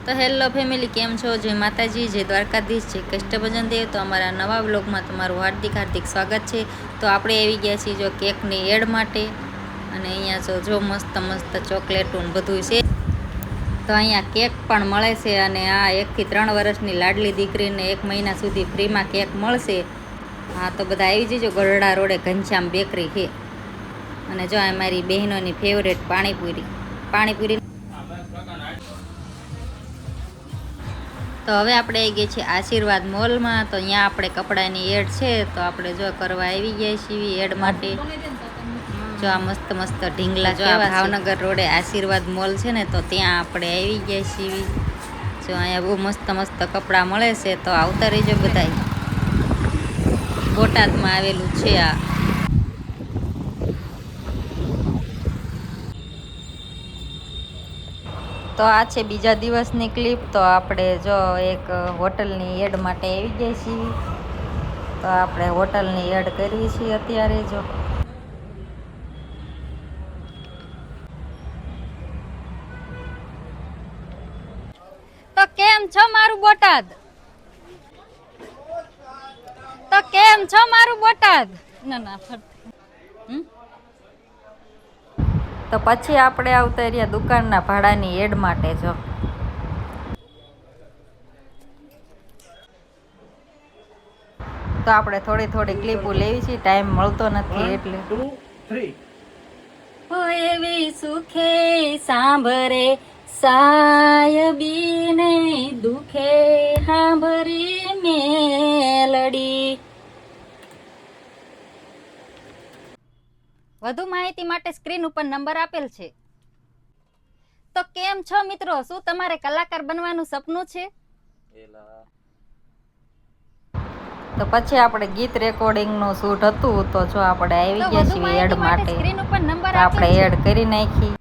તો hello family, કેમ છો? જય માતાજી, જય દ્વારકાધીશ, જય કષ્ટભજન દેવ। તો અમારા નવા બ્લોગમાં તમારું હાર્દિક સ્વાગત છે। તો આપણે આવી ગયા છીએ જો કેકની એડ માટે, અને અહીંયા જો મસ્ત મસ્ત ચોકલેટો ને બધું છે। તો અહીંયા કેક પણ મળે છે, અને આ 1 થી 3 વર્ષની લાડલી દીકરીને 1 મહિના સુધી ફ્રીમાં કેક મળશે। હા, તો બધા આવી જજો। ગરડા રોડે ઘનશ્યામ બેકરી છે, અને જો આ મારી બહેનોની ફેવરેટ પાણીપુરી। તો હવે આપણે આવી ગયા છીએ આશીર્વાદ મોલમાં। તો અહીંયા આપણે કપડાની એડ છે, તો આપણે જો કરવા આવી ગયા છીએ એડ માટે। જો આ મસ્ત મસ્ત ઢીંગલા, જો આ ભાવનગર રોડે આશીર્વાદ મોલ છે ને, તો ત્યાં આપણે આવી ગયા છીએ। જો અહીંયા બહુ મસ્ત મસ્ત કપડાં મળે છે, તો આવતા રહેજો બધાય। બોટાદમાં આવેલું છે આ। તો આ છે બીજા દિવસની ક્લિપ। તો આપણે જો એક હોટલની એડ માટે આવી ગયા છીએ, તો આપણે હોટલની એડ કરવી છીએ અત્યારે। જો તો કેમ છો મારું બોટાદ? તો કેમ છો મારું બોટાદ? ના તો પછી આપણે આવતા રહ્યા દુકાનના ભાડાની એડ માટે। જો તો આપણે થોડી થોડી ક્લિપો લેવી છે, ટાઈમ મળતો નથી એટલે। 1 2 3 હોય એવી સુખે સાંભરે સાયબીને દુખે સાંભરી મેલડી। વધુ માહિતી માટે સ્ક્રીન ઉપર નંબર આપેલ છે। તો કેમ છો મિત્રો? શું તમારે કલાકાર બનવાનું સપનું છે? તો પછી આપણે ગીત રેકોર્ડિંગનું શૂટ હતું, તો જો આપણે આવી ગયા છીએ એડ માટે, તો આપણે એડ કરી નાખી।